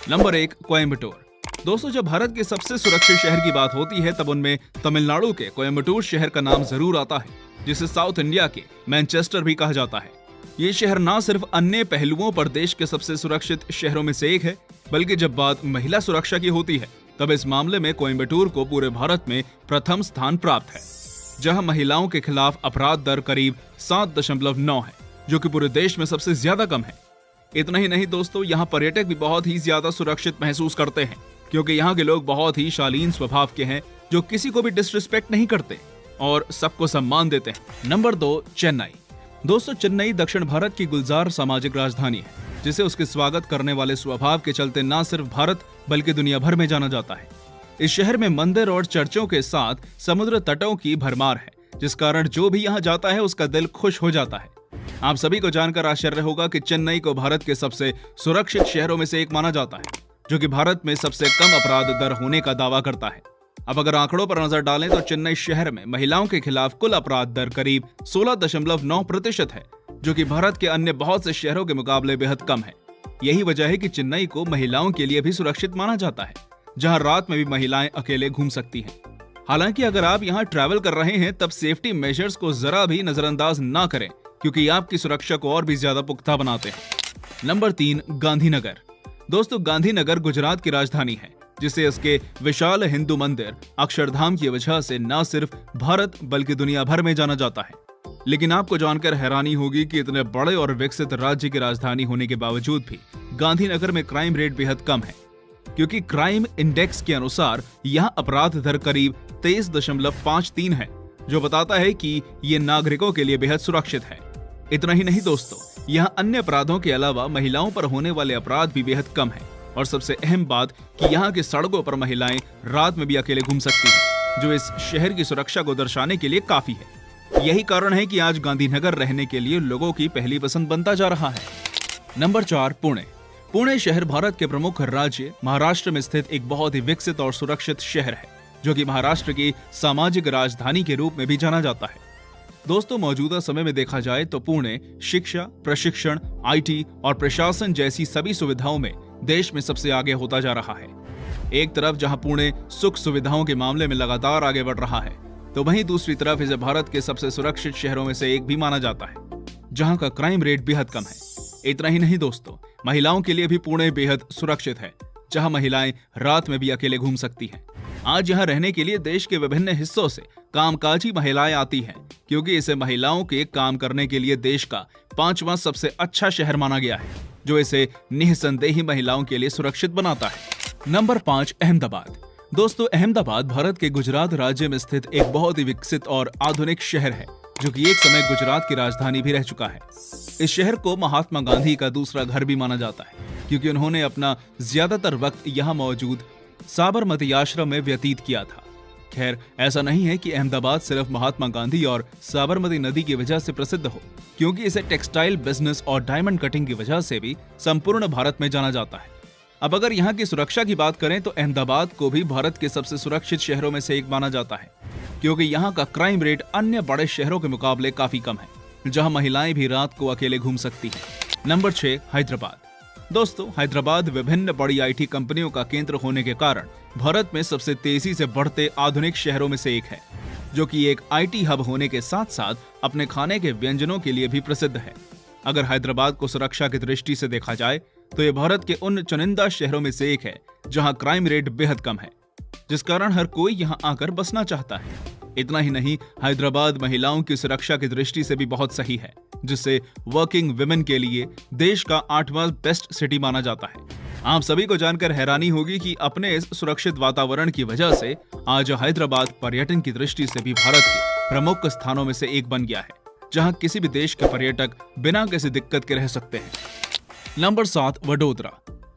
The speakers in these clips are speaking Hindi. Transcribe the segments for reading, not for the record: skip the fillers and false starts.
नंबर 1, कोयम्बटूर। दोस्तों, जब भारत के सबसे सुरक्षित शहर की बात होती है तब उनमें तमिलनाडु के कोयम्बटूर शहर का नाम जरूर आता है, जिसे साउथ इंडिया के मैनचेस्टर भी कहा जाता है। ये शहर न सिर्फ अन्य पहलुओं पर देश के सबसे सुरक्षित शहरों में से एक है, बल्कि जब बात महिला सुरक्षा की होती है तब इस मामले में कोयम्बटूर को पूरे भारत में प्रथम स्थान प्राप्त है, जहां महिलाओं के खिलाफ अपराध दर करीब 7.9 है, जो कि पूरे देश में सबसे ज्यादा कम है। इतना ही नहीं दोस्तों, यहाँ पर्यटक भी बहुत ही ज्यादा सुरक्षित महसूस करते हैं, क्योंकि यहाँ के लोग बहुत ही शालीन स्वभाव के हैं, जो किसी को भी डिसरिस्पेक्ट नहीं करते और सबको सम्मान देते हैं। नंबर 2, चेन्नई। दोस्तों, चेन्नई दक्षिण भारत की गुलजार सामाजिक राजधानी है, जिसे उसके स्वागत करने वाले स्वभाव के चलते न सिर्फ भारत बल्कि दुनिया भर में जाना जाता है। इस शहर में मंदिर और चर्चों के साथ समुद्र तटों की भरमार है, जिस कारण जो भी यहाँ जाता है उसका दिल खुश हो जाता है। आप सभी को जानकर आश्चर्य होगा कि चेन्नई को भारत के सबसे सुरक्षित शहरों में से एक माना जाता है, जो कि भारत में सबसे कम अपराध दर होने का दावा करता है। अब अगर आंकड़ों पर नजर डालें तो चेन्नई शहर में महिलाओं के खिलाफ कुल अपराध दर करीब 16.9% है, जो कि भारत के अन्य बहुत से शहरों के मुकाबले बेहद कम है। यही वजह है कि चेन्नई को महिलाओं के लिए भी सुरक्षित माना जाता है, जहां रात में भी महिलाएं अकेले घूम सकती हैं। हालांकि अगर आप यहां ट्रैवल कर रहे हैं तब सेफ्टी मेजर्स को जरा भी नजरअंदाज ना करें, क्योंकि आपकी सुरक्षा को और भी ज्यादा पुख्ता बनाते हैं। नंबर 3, गांधीनगर। दोस्तों, गांधीनगर गुजरात की राजधानी है, जिसे इसके विशाल हिंदू मंदिर अक्षरधाम की वजह से न सिर्फ भारत बल्कि दुनिया भर में जाना जाता है। लेकिन आपको जानकर हैरानी होगी कि इतने बड़े और विकसित राज्य की राजधानी होने के बावजूद भी गांधीनगर में क्राइम रेट बेहद कम है, क्योंकि क्राइम इंडेक्स के अनुसार यहाँ अपराध दर करीब 23.53 है, जो बताता है कि ये नागरिकों के लिए बेहद सुरक्षित है। इतना ही नहीं दोस्तों, यहाँ अन्य अपराधों के अलावा महिलाओं पर होने वाले अपराध भी बेहद कम है, और सबसे अहम बात कि यहाँ की सड़कों पर महिलाएं रात में भी अकेले घूम सकती हैं, जो इस शहर की सुरक्षा को दर्शाने के लिए काफी है। यही कारण है कि आज गांधीनगर रहने के लिए लोगों की पहली पसंद बनता जा रहा है। नंबर 4, पुणे। पुणे शहर भारत के प्रमुख राज्य महाराष्ट्र में स्थित एक बहुत ही विकसित और सुरक्षित शहर है, जो कि महाराष्ट्र की सामाजिक राजधानी के रूप में भी जाना जाता है। दोस्तों, मौजूदा समय में देखा जाए तो पुणे शिक्षा, प्रशिक्षण, IT और प्रशासन जैसी सभी सुविधाओं में देश में सबसे आगे होता जा रहा है। एक तरफ जहां पुणे सुख सुविधाओं के मामले में लगातार आगे बढ़ रहा है, तो वहीं दूसरी तरफ इसे भारत के सबसे सुरक्षित शहरों में से एक भी माना जाता है, जहां का क्राइम रेट बेहद कम है। इतना ही नहीं दोस्तों, महिलाओं के लिए भी पुणे बेहद सुरक्षित है, जहां महिलाएं रात में भी अकेले घूम सकती हैं। आज यहाँ रहने के लिए देश के विभिन्न हिस्सों से कामकाजी महिलाएं आती हैं, क्योंकि इसे महिलाओं के काम करने के लिए देश का 5वां सबसे अच्छा शहर माना गया है, जो इसे निःसंदेही महिलाओं के लिए सुरक्षित बनाता है। नंबर 5, अहमदाबाद। दोस्तों, अहमदाबाद भारत के गुजरात राज्य में स्थित एक बहुत ही विकसित और आधुनिक शहर है, जो कि एक समय गुजरात की राजधानी भी रह चुका है। इस शहर को महात्मा गांधी का दूसरा घर भी माना जाता है, क्योंकि उन्होंने अपना ज्यादातर वक्त यहाँ मौजूद साबरमती आश्रम में व्यतीत किया था। खैर, ऐसा नहीं है कि अहमदाबाद सिर्फ महात्मा गांधी और साबरमती नदी की वजह से प्रसिद्ध हो, क्योंकि इसे टेक्सटाइल बिजनेस और डायमंड कटिंग की वजह से भी संपूर्ण भारत में जाना जाता है। अब अगर यहाँ की सुरक्षा की बात करें तो अहमदाबाद को भी भारत के सबसे सुरक्षित शहरों में से एक माना जाता है, क्योंकि यहाँ का क्राइम रेट अन्य बड़े शहरों के मुकाबले काफी कम है, जहाँ महिलाएं भी रात को अकेले घूम सकती हैं। नंबर 6, हैदराबाद। दोस्तों, हैदराबाद विभिन्न बड़ी IT कंपनियों का केंद्र होने के कारण भारत में सबसे तेजी से बढ़ते आधुनिक शहरों में से एक है, जो कि एक IT हब होने के साथ साथ अपने खाने के व्यंजनों के लिए भी प्रसिद्ध है। अगर हैदराबाद को सुरक्षा की दृष्टि से देखा जाए तो ये भारत के उन चुनिंदा शहरों में से एक है जहां क्राइम रेट बेहद कम है, जिस कारण हर कोई यहां आकर बसना चाहता है। इतना ही नहीं, हैदराबाद महिलाओं की सुरक्षा की दृष्टि से भी बहुत सही है, जिससे वर्किंग वुमेन के लिए देश का 8वां बेस्ट सिटी माना जाता है। आप सभी को जानकर हैरानी होगी कि अपने इस सुरक्षित वातावरण की वजह से आज हैदराबाद पर्यटन की दृष्टि से भी भारत के प्रमुख स्थानों में से एक बन गया है, जहां किसी भी देश के पर्यटक बिना किसी दिक्कत के रह सकते हैं। नंबर 7, वडोदरा।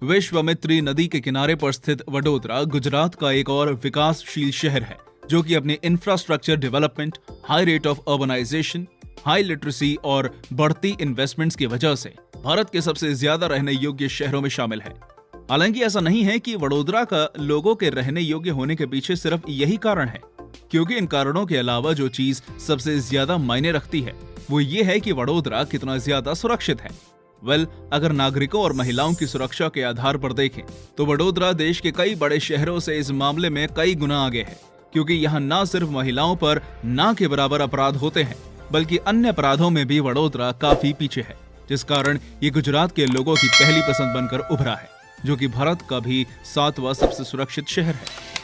विश्वामित्री नदी के किनारे पर स्थित वडोदरा गुजरात का एक और विकासशील शहर है, जो कि अपने infrastructure development, high rate of urbanisation, high literacy और बढ़ती इन्वेस्टमेंट्स की वजह से भारत के सबसे ज्यादा रहने योग्य शहरों में शामिल है। हालांकि ऐसा नहीं है कि वडोदरा का लोगों के रहने योग्य होने के पीछे सिर्फ यही कारण है, क्योंकि इन कारणों के अलावा जो चीज सबसे ज्यादा मायने रखती है वो ये है कि वडोदरा कितना ज्यादा सुरक्षित है। अगर नागरिकों और महिलाओं की सुरक्षा के आधार पर देखें तो वडोदरा देश के कई बड़े शहरों से इस मामले में कई गुना आगे है, क्योंकि यहाँ न सिर्फ महिलाओं पर ना के बराबर अपराध होते हैं, बल्कि अन्य अपराधों में भी वडोदरा काफी पीछे है, जिस कारण ये गुजरात के लोगों की पहली पसंद बनकर उभरा है, जो कि भारत का भी 7वां सबसे सुरक्षित शहर है।